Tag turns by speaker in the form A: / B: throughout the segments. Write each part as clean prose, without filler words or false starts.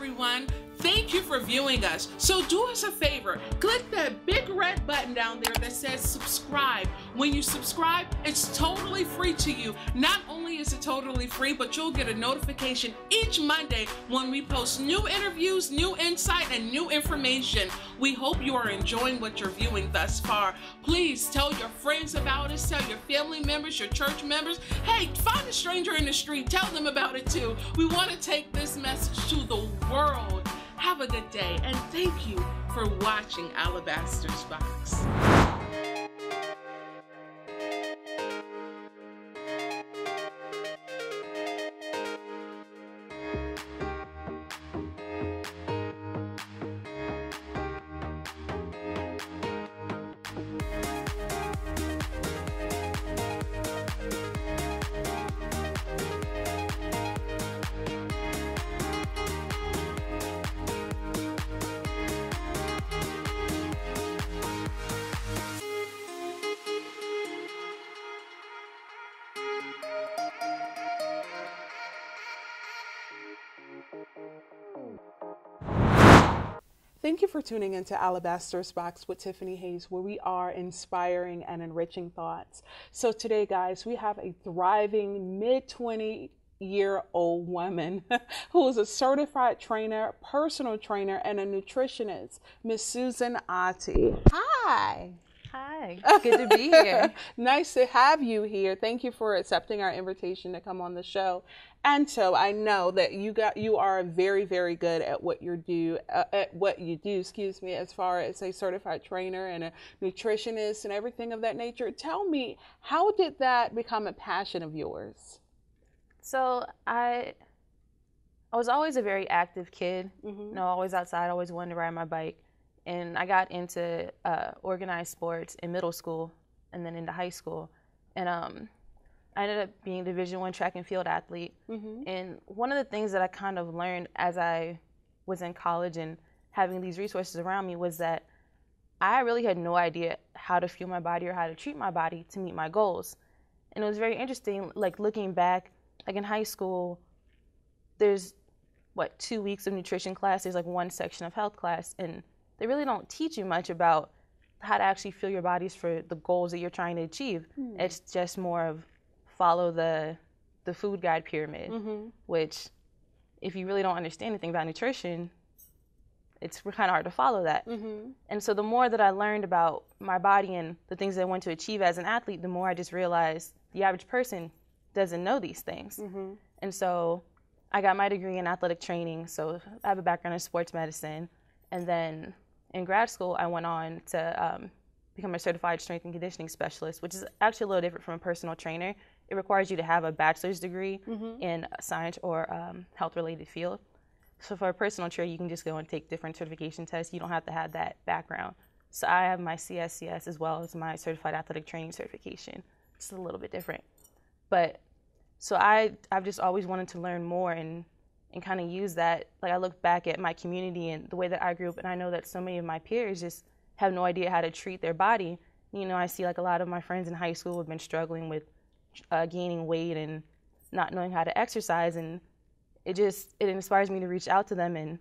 A: everyone. Thank you for viewing us. So do us a favor, click that big red button down there that says subscribe. When you subscribe, it's totally free to you. Not only is it totally free, but you'll get a notification each Monday when we post new interviews, new insight, and new information. We hope you are enjoying what you're viewing thus far. Please tell your friends about us, tell your family members, your church members. Hey, find a stranger in the street, tell them about it too. We want to take this message to the world. Have a good day, and thank you for watching Alabaster's Box. Thank you for tuning into Alabaster's Box with Tiffany Hayes, where we are inspiring and enriching thoughts. So today, guys, we have a thriving mid-20-year-old woman who is a certified trainer, personal trainer, and a nutritionist, Miss Susan Ottey. Hi.
B: Hi, good to be here.
A: Nice to have you here. Thank you for accepting our invitation to come on the show. And so I know that you are very, very good at what you do, as far as a certified trainer and a nutritionist and everything of that nature. Tell me, how did that become a passion of yours?
B: So I was always a very active kid, always outside, always wanted to ride my bike. And I got into organized sports in middle school and then into high school. And I ended up being a Division I track and field athlete. And one of the things that I kind of learned as I was in college and having these resources around me was that I really had no idea how to fuel my body or how to treat my body to meet my goals. And it was very interesting, like looking back, like in high school, there's 2 weeks of nutrition class, there's like one section of health class, and they really don't teach you much about how to actually fuel your bodies for the goals that you're trying to achieve. It's just more of follow the food guide pyramid, which if you really don't understand anything about nutrition, it's kind of hard to follow that. And so the more that I learned about my body and the things that I want to achieve as an athlete, the more I just realized the average person doesn't know these things. And so I got my degree in athletic training, so I have a background in sports medicine. And then in grad school, I went on to become a certified strength and conditioning specialist, which is actually a little different from a personal trainer. It requires you to have a bachelor's degree in science or health-related field. So for a personal trainer, you can just go and take different certification tests. You don't have to have that background. So I have my CSCS as well as my certified athletic training certification. It's a little bit different. But so I've just always wanted to learn more and kind of use that. Like I look back at my community and the way that I grew up, and I know that so many of my peers just have no idea how to treat their body. You know, I see like a lot of my friends in high school have been struggling with gaining weight and not knowing how to exercise, and it inspires me to reach out to them and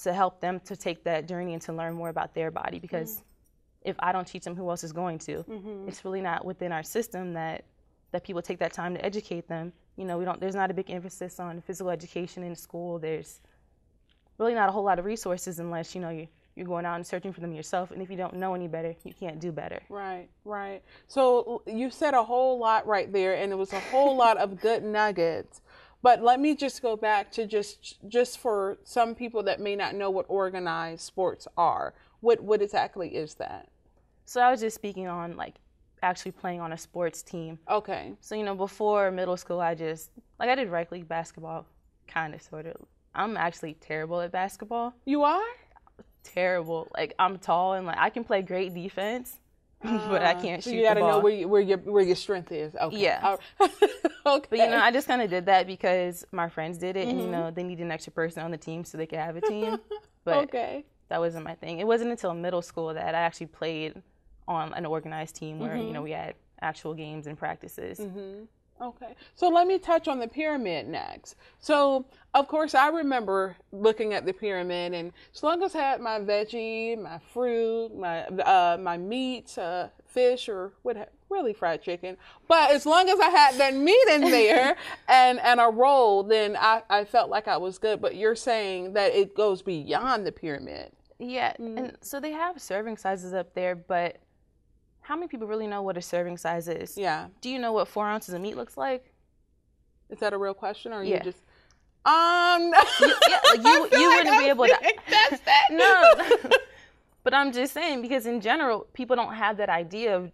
B: to help them to take that journey and to learn more about their body, because if I don't teach them, who else is going to? It's really not within our system that people take that time to educate them. You know, there's not a big emphasis on physical education in school. There's really not a whole lot of resources unless, you're going out and searching for them yourself. And if you don't know any better, you can't do better.
A: Right, right. So you said a whole lot right there, and it was a whole lot of good nuggets. But let me just go back to just for some people that may not know what organized sports are. What exactly is that?
B: So I was just speaking on actually playing on a sports team.
A: Okay.
B: So, before middle school, I did rec league basketball, kind of, sort of. I'm actually terrible at basketball.
A: You are?
B: Terrible. I'm tall and I can play great defense, but I can't shoot the ball.
A: You got to know where your strength is. Okay.
B: Yeah.
A: Okay.
B: But, I just kind of did that because my friends did it, and, they needed an extra person on the team so they could have a team. But
A: okay.
B: That wasn't my thing. It wasn't until middle school that I actually played on an organized team where, we had actual games and practices.
A: Okay. So let me touch on the pyramid next. So, of course, I remember looking at the pyramid, and as long as I had my veggie, my fruit, my meat, fish, or what, really fried chicken, but as long as I had that meat in there and a roll, then I felt like I was good. But you're saying that it goes beyond the pyramid.
B: Yeah, and so they have serving sizes up there, but how many people really know what a serving size is?
A: Yeah.
B: Do you know what 4 ounces of meat looks like?
A: Is that a real question, or
B: Yeah.
A: you just
B: you wouldn't be able to.
A: That's that.
B: No, but I'm just saying, because in general, people don't have that idea of,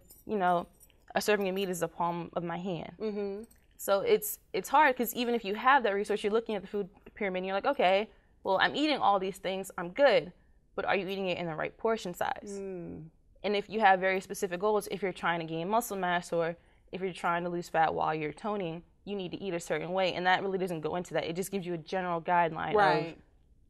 B: a serving of meat is the palm of my hand.
A: Mm-hmm.
B: So it's hard, because even if you have that resource, you're looking at the food pyramid and you're like, okay, well, I'm eating all these things, I'm good, but are you eating it in the right portion size? And if you have very specific goals, if you're trying to gain muscle mass or if you're trying to lose fat while you're toning, you need to eat a certain way. And that really doesn't go into that. It just gives you a general guideline of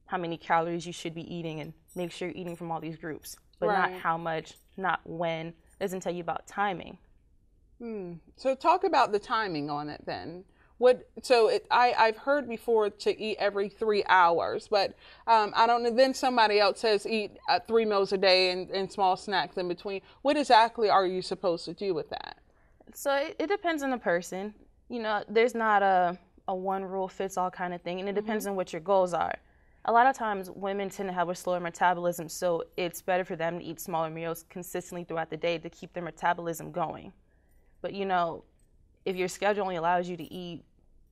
B: how many calories you should be eating, and make sure you're eating from all these groups. But not how much, not when. It doesn't tell you about timing.
A: So talk about the timing on it then. I've heard before to eat every 3 hours, but I don't know. Then somebody else says eat 3 meals a day and small snacks in between. What exactly are you supposed to do with that?
B: So it depends on the person. There's not a one rule fits all kind of thing, and it depends on what your goals are. A lot of times women tend to have a slower metabolism, so it's better for them to eat smaller meals consistently throughout the day to keep their metabolism going. But if your schedule only allows you to eat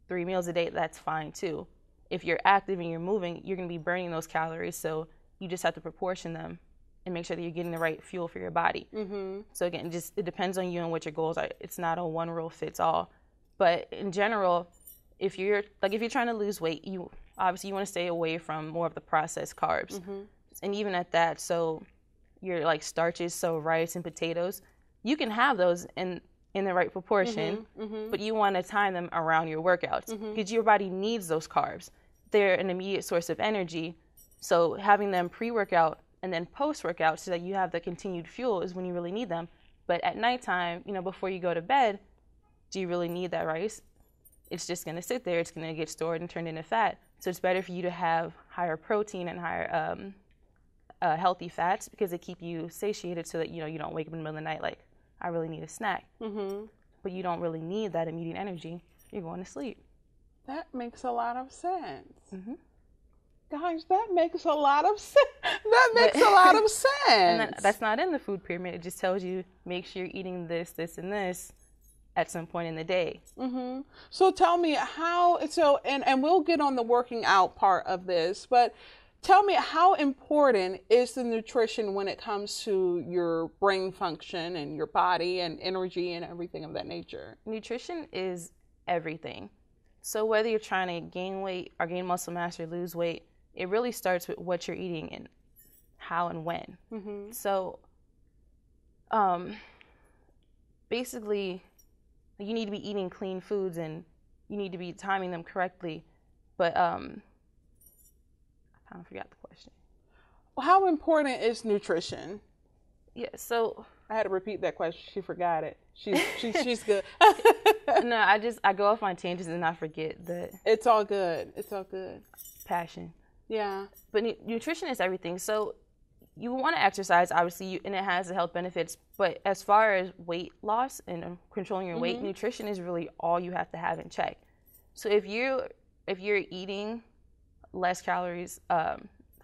B: 3 meals a day, that's fine too. If you're active and you're moving, you're going to be burning those calories, so you just have to proportion them and make sure that you're getting the right fuel for your body. So again, it depends on you and what your goals are. It's not a one rule fits all. But in general, if you're trying to lose weight, you want to stay away from more of the processed carbs. And even at that, so your starches, so rice and potatoes, you can have those in the right proportion, but you want to time them around your workouts, because your body needs those carbs. They're an immediate source of energy. So having them pre-workout and then post-workout so that you have the continued fuel is when you really need them. But at nighttime, before you go to bed, do you really need that rice? It's just going to sit there. It's going to get stored and turned into fat. So it's better for you to have higher protein and higher healthy fats, because they keep you satiated so that you don't wake up in the middle of the night like, I really need a snack. But you don't really need that immediate energy. You're going to sleep.
A: That makes a lot of sense. Guys, that makes a lot of sense. That makes a lot of sense.
B: And that's not in the food pyramid. It just tells you, make sure you're eating this, this, and this at some point in the day. So tell me and we'll get on the working out part of this, but tell me, how important is the nutrition when it comes to your brain function and your body and energy and everything of that nature? Nutrition is everything. So whether you're trying to gain weight or gain muscle mass or lose weight, it really starts with what you're eating and how and when. So basically, you need to be eating clean foods and you need to be timing them correctly. But I kind of forgot the question.
A: Well, how important is nutrition?
B: Yeah, so
A: I had to repeat that question. She forgot it. She's good.
B: No, I go off on tangents and I forget that.
A: It's all good. It's all good.
B: Passion.
A: Yeah.
B: But nutrition is everything. So you want to exercise, obviously, and it has the health benefits. But as far as weight loss and controlling your weight, nutrition is really all you have to have in check. So if you're eating less calories, so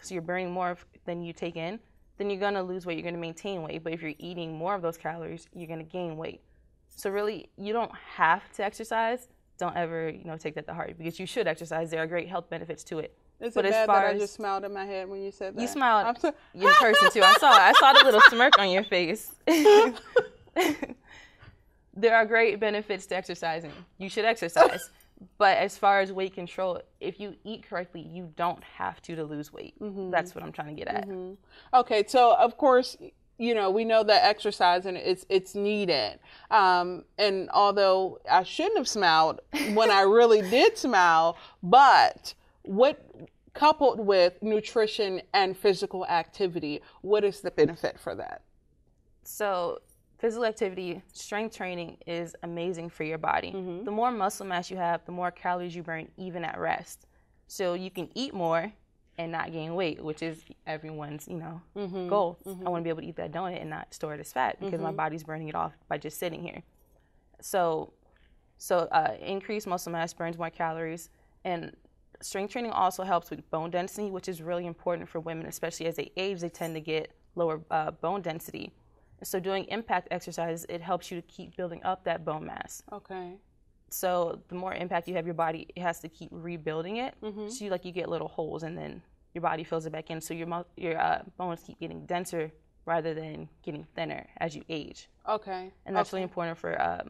B: you're burning more than you take in, then you're going to lose weight. You're going to maintain weight. But if you're eating more of those calories, you're going to gain weight. So really, you don't have to exercise. Don't ever, take that to heart, because you should exercise. There are great health benefits to it.
A: Is it bad that I just smiled in my head when you said that?
B: You smiled in person too. I saw the little smirk on your face. There are great benefits to exercising. You should exercise. But as far as weight control, if you eat correctly, you don't have to lose weight. That's what I'm trying to get at.
A: Okay, so of course, we know that exercising it's needed. And although I shouldn't have smiled when I really did smile, but what coupled with nutrition and physical activity, what is the benefit for that?
B: So physical activity, strength training is amazing for your body. The more muscle mass you have, the more calories you burn even at rest. So you can eat more and not gain weight, which is everyone's, goal. I want to be able to eat that donut and not store it as fat because my body's burning it off by just sitting here. So increased muscle mass burns more calories, and strength training also helps with bone density, which is really important for women, especially as they age. They tend to get lower bone density. So doing impact exercises, it helps you to keep building up that bone mass.
C: Okay.
B: So the more impact you have, your body, it has to keep rebuilding it. So you get little holes, and then your body fills it back in. So your bones keep getting denser rather than getting thinner as you age.
C: Okay.
B: And that's really important for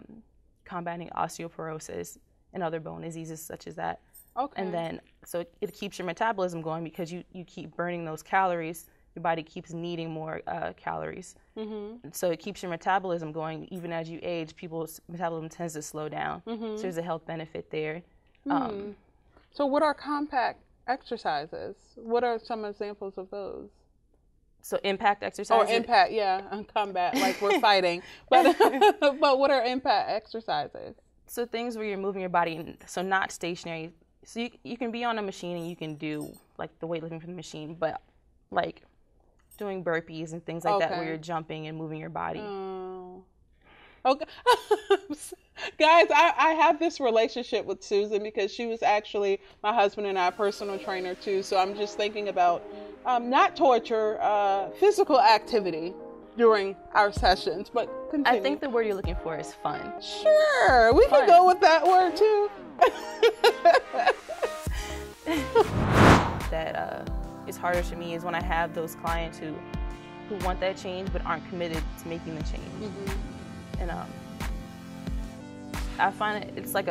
B: combating osteoporosis and other bone diseases such as that.
C: Okay.
B: And then, so it keeps your metabolism going because you keep burning those calories. Your body keeps needing more calories. So it keeps your metabolism going. Even as you age, people's metabolism tends to slow down. So there's a health benefit there.
C: So what are compact exercises? What are some examples of those?
B: So impact exercises?
C: Or impact, yeah, and combat, like we're fighting. But what are impact exercises?
B: So things where you're moving your body, so not stationary. So you can be on a machine and you can do like the weightlifting from the machine, but like doing burpees and things like that where you're jumping and moving your body.
C: Okay. Guys, I have this relationship with Susan because she was actually my husband and I personal trainer too. So I'm just thinking about not torture, physical activity during our sessions, but continue.
B: I think the word you're looking for is fun.
C: Sure, we can go with that word too.
B: That is harder to me is when I have those clients who want that change but aren't committed to making the change. And I find it's like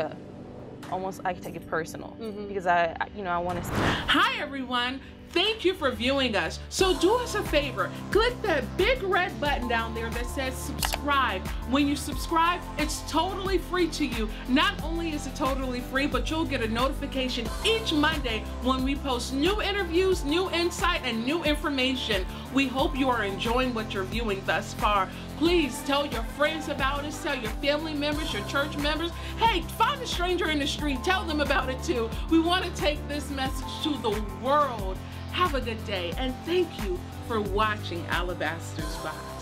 B: almost I can take it personal because I want to.
A: Hi everyone. Thank you for viewing us. So do us a favor, click that big red button down there that says subscribe. When you subscribe, it's totally free to you. Not only is it totally free, but you'll get a notification each Monday when we post new interviews, new insight, and new information. We hope you are enjoying what you're viewing thus far. Please tell your friends about us, tell your family members, your church members. Hey, find a stranger in the street, tell them about it too. We want to take this message to the world. Have a good day, and thank you for watching Alabaster's Vibe.